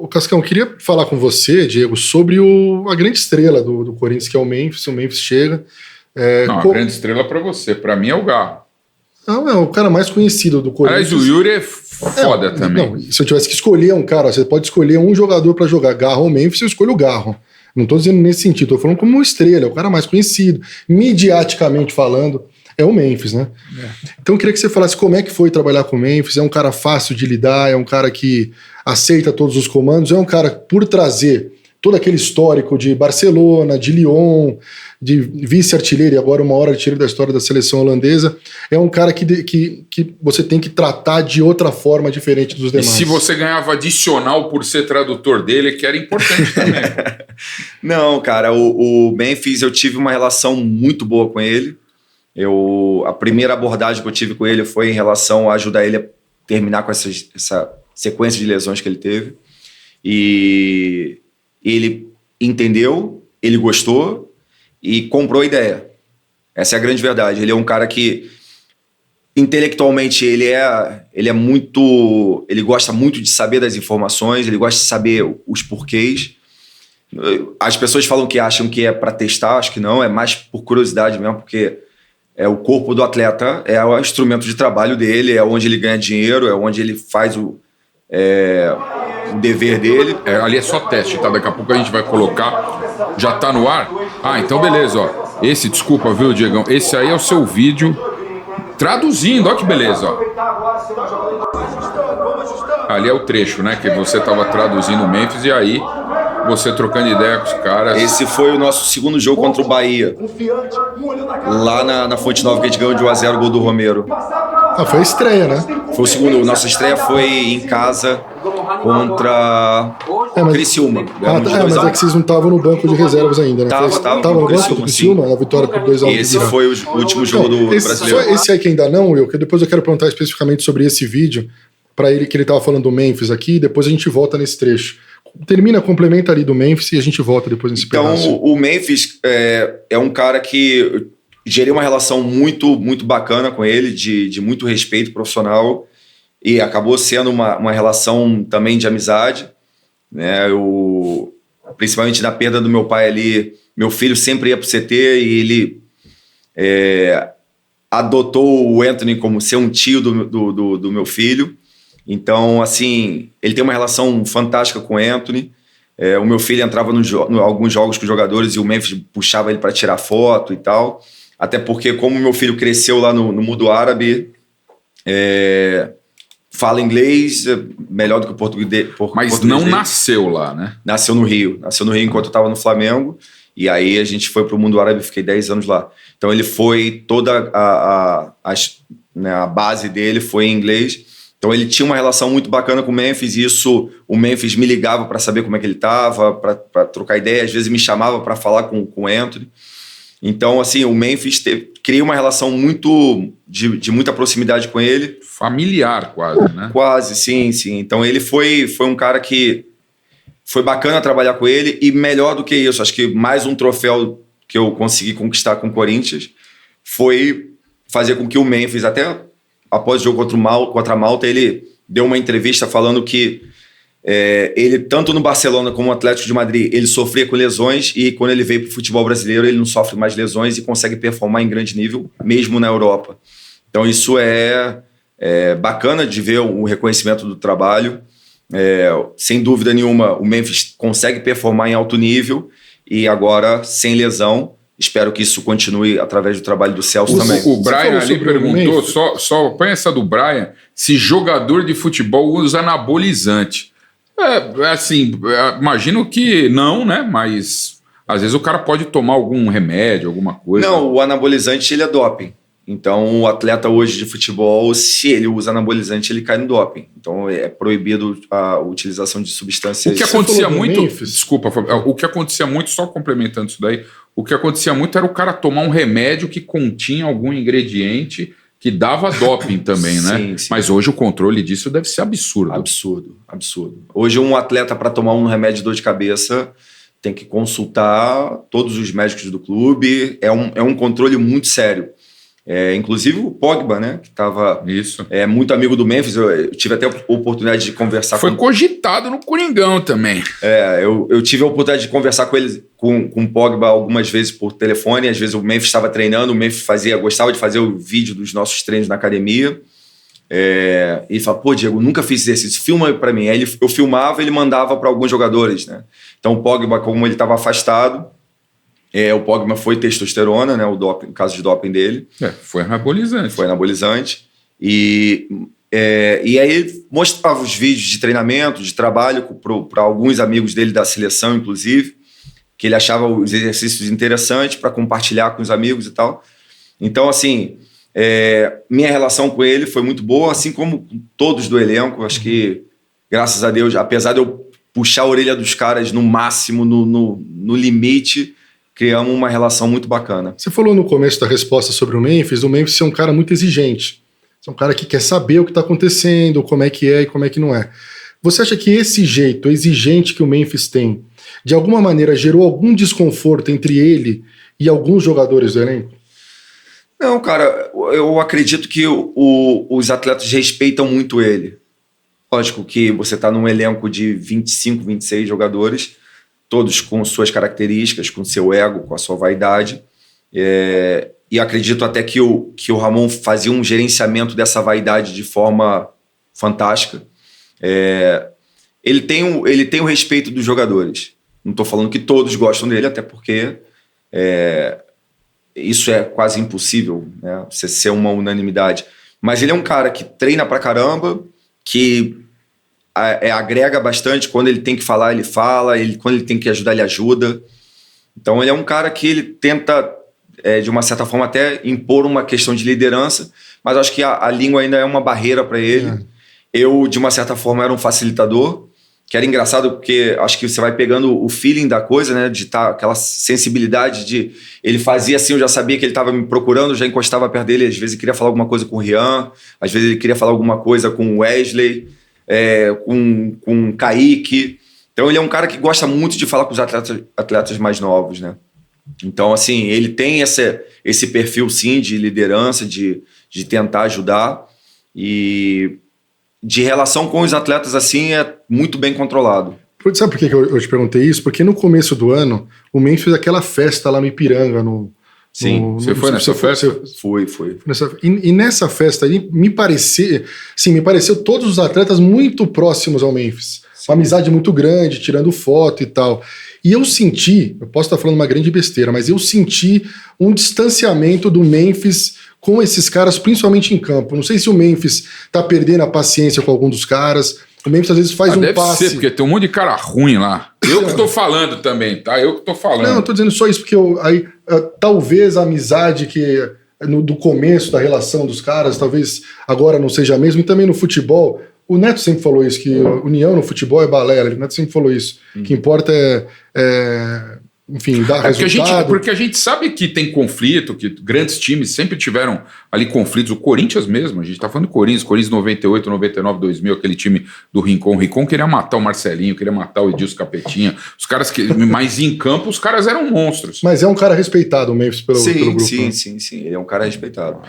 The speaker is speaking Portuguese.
O Cascão, eu queria falar com você, Diego, sobre a grande estrela do Corinthians, que é o Memphis. O Memphis chega. A grande estrela para você. Para mim é o Garro. Não, é o cara mais conhecido do Corinthians. Aliás, o Yuri é foda também. Não, se eu tivesse que escolher um cara, você pode escolher um jogador para jogar, Garro ou Memphis, eu escolho o Garro. Não tô dizendo nesse sentido, tô falando como uma estrela, é o cara mais conhecido. Midiaticamente falando, é o Memphis, né? Então eu queria que você falasse como é que foi trabalhar com o Memphis. É um cara fácil de lidar, é um cara que aceita todos os comandos, é um cara, por trazer todo aquele histórico de Barcelona, de Lyon, de vice-artilheiro e agora uma hora artilheiro da história da seleção holandesa, é um cara que você tem que tratar de outra forma diferente dos demais. E se você ganhava adicional por ser tradutor dele, que era importante também. Não, cara, o Memphis, eu tive uma relação muito boa com ele. A primeira abordagem que eu tive com ele foi em relação a ajudar ele a terminar com essa sequência de lesões que ele teve. E ele entendeu, ele gostou e comprou a ideia. Essa é a grande verdade. Ele é um cara que, intelectualmente, ele gosta muito de saber das informações, ele gosta de saber os porquês. As pessoas falam que acham que é para testar, acho que não, é mais por curiosidade mesmo, porque o corpo do atleta é o instrumento de trabalho dele, é onde ele ganha dinheiro, é onde ele faz o dever dele. Ali é só teste, tá? Daqui a pouco a gente vai colocar. Já tá no ar? Então beleza, ó. Desculpa, viu, Diegão? Esse aí é o seu vídeo traduzindo, ó que beleza, ó. Ali é o trecho, né? Que você tava traduzindo o Memphis e aí você trocando ideia com os caras. Esse foi o nosso segundo jogo contra o Bahia. Lá na Fonte Nova, que a gente ganhou de 1-0, gol do Romero. Foi a estreia, né? Foi o segundo. Nossa estreia foi em casa contra Criciúma. Mas é que vocês não estavam no banco de reservas ainda, né? Tava no banco do Criciúma, a vitória por 2-1. Esse foi o último jogo do brasileiro. Esse aí que ainda não, Will, que depois eu quero perguntar especificamente sobre esse vídeo, para ele, que ele tava falando do Memphis aqui, e depois a gente volta nesse trecho. Termina, complementa ali do Memphis e a gente volta depois nesse pedaço. Então, o Memphis é um cara que gerei uma relação muito, muito bacana com ele, de muito respeito profissional, e acabou sendo uma relação também de amizade, né? Principalmente na perda do meu pai ali, meu filho sempre ia pro CT e ele adotou o Anthony como ser um tio do meu filho. Então, assim, ele tem uma relação fantástica com o Anthony. O meu filho entrava em alguns jogos com os jogadores e o Memphis puxava ele para tirar foto e tal. Até porque, como meu filho cresceu lá no mundo árabe, fala inglês melhor do que o português. Mas não nasceu lá, né? Nasceu no Rio enquanto eu estava no Flamengo. E aí a gente foi para o mundo árabe e fiquei 10 anos lá. Então ele foi, toda a base dele foi em inglês. Então ele tinha uma relação muito bacana com o Memphis, e o Memphis me ligava para saber como é que ele estava, para trocar ideia, às vezes me chamava para falar com o Anthony. Então, assim, o Memphis criei uma relação de muita proximidade com ele. Familiar quase, né? Quase, sim. Então ele foi um cara que foi bacana trabalhar com ele, e melhor do que isso, acho que mais um troféu que eu consegui conquistar com o Corinthians foi fazer com que o Memphis, até após o jogo contra a Malta, ele deu uma entrevista falando que ele, tanto no Barcelona como no Atlético de Madrid, ele sofria com lesões, e quando ele veio para o futebol brasileiro, ele não sofre mais lesões e consegue performar em grande nível, mesmo na Europa. Então isso é bacana de ver o reconhecimento do trabalho. Sem dúvida nenhuma, o Memphis consegue performar em alto nível, e agora, sem lesão, espero que isso continue através do trabalho do Celso também. O Brian ali perguntou, só põe essa do Brian, se jogador de futebol usa anabolizante. Imagino que não, né? Mas às vezes o cara pode tomar algum remédio, alguma coisa. Não, o anabolizante ele é doping. Então o atleta hoje de futebol, se ele usa anabolizante, ele cai no doping. Então é proibido a utilização de substâncias. O que acontecia muito... Desculpa, o que acontecia muito, só complementando isso daí, o que acontecia muito era o cara tomar um remédio que continha algum ingrediente que dava doping também, né? Sim. Mas hoje o controle disso deve ser absurdo. Absurdo. Hoje um atleta, para tomar um remédio de dor de cabeça, tem que consultar todos os médicos do clube. É um controle muito sério. Inclusive o Pogba, né? Que estava muito amigo do Memphis. Eu tive até a oportunidade de conversar Foi cogitado no Coringão também. Eu tive a oportunidade de conversar com ele, com o Pogba, algumas vezes por telefone. Às vezes o Memphis estava treinando, o Memphis gostava de fazer o vídeo dos nossos treinos na academia. E ele fala, pô, Diego, nunca fiz exercício, filma pra mim. Aí eu filmava e ele mandava para alguns jogadores, né? Então o Pogba, como ele estava afastado, o Pogba foi testosterona, né? O doping, o caso de doping dele. Foi anabolizante. Foi anabolizante. E aí ele mostrava os vídeos de treinamento, de trabalho para alguns amigos dele da seleção, inclusive, que ele achava os exercícios interessantes para compartilhar com os amigos e tal. Então, assim, minha relação com ele foi muito boa, assim como com todos do elenco. Acho que, graças a Deus, apesar de eu puxar a orelha dos caras no máximo, no limite, criamos uma relação muito bacana. Você falou no começo da resposta sobre o Memphis é um cara muito exigente. É um cara que quer saber o que está acontecendo, como é que é e como é que não é. Você acha que esse jeito exigente que o Memphis tem, de alguma maneira, gerou algum desconforto entre ele e alguns jogadores do elenco? Não, cara, eu acredito que os atletas respeitam muito ele. Lógico que você está num elenco de 25, 26 jogadores, todos com suas características, com seu ego, com a sua vaidade. E acredito até que o Ramon fazia um gerenciamento dessa vaidade de forma fantástica. Ele tem o respeito dos jogadores. Não estou falando que todos gostam dele, até porque isso é quase impossível, né? Você ser uma unanimidade. Mas ele é um cara que treina pra caramba, que agrega bastante. Quando ele tem que falar, ele fala. Quando ele tem que ajudar, ele ajuda. Então ele é um cara que ele tenta, de uma certa forma, até impor uma questão de liderança, mas acho que a língua ainda é uma barreira para ele. Eu, de uma certa forma, era um facilitador, que era engraçado porque acho que você vai pegando o feeling da coisa, né? De estar aquela sensibilidade de... Ele fazia assim, eu já sabia que ele estava me procurando, já encostava perto dele. Às vezes ele queria falar alguma coisa com o Rian, às vezes ele queria falar alguma coisa com o Wesley, com o Kaique. Então ele é um cara que gosta muito de falar com os atletas mais novos, né? Então, assim, ele tem esse perfil, sim, de liderança, de tentar ajudar. E de relação com os atletas, assim, é muito bem controlado. Sabe por que eu te perguntei isso? Porque no começo do ano, o Memphis fez aquela festa lá no Ipiranga. Sim, você foi nessa festa? Fui. E nessa festa aí, me pareceu todos os atletas muito próximos ao Memphis. Uma amizade muito grande, tirando foto e tal. E eu senti, eu posso estar falando uma grande besteira, mas eu senti um distanciamento do Memphis com esses caras, principalmente em campo. Não sei se o Memphis tá perdendo a paciência com algum dos caras. O Memphis às vezes faz um passe... Deve ser, porque tem um monte de cara ruim lá. Eu que tô falando também, tá? Eu que tô falando. Não, eu tô dizendo só isso, porque talvez a amizade que... do começo da relação dos caras, talvez agora não seja a mesma. E também no futebol... O Neto sempre falou isso, que união no futebol é balela. O Neto sempre falou isso. O que importa enfim, dar resultado. Porque a gente sabe que tem conflito, que grandes times sempre tiveram ali conflitos. O Corinthians mesmo, a gente tá falando do Corinthians 98, 99, 2000, aquele time do Rincon. O Rincon queria matar o Marcelinho, queria matar o Edilson Capetinha. Os caras mas em campo, os caras eram monstros. Mas é um cara respeitado, o Memphis, pelo grupo. Sim. Ele é um cara respeitado.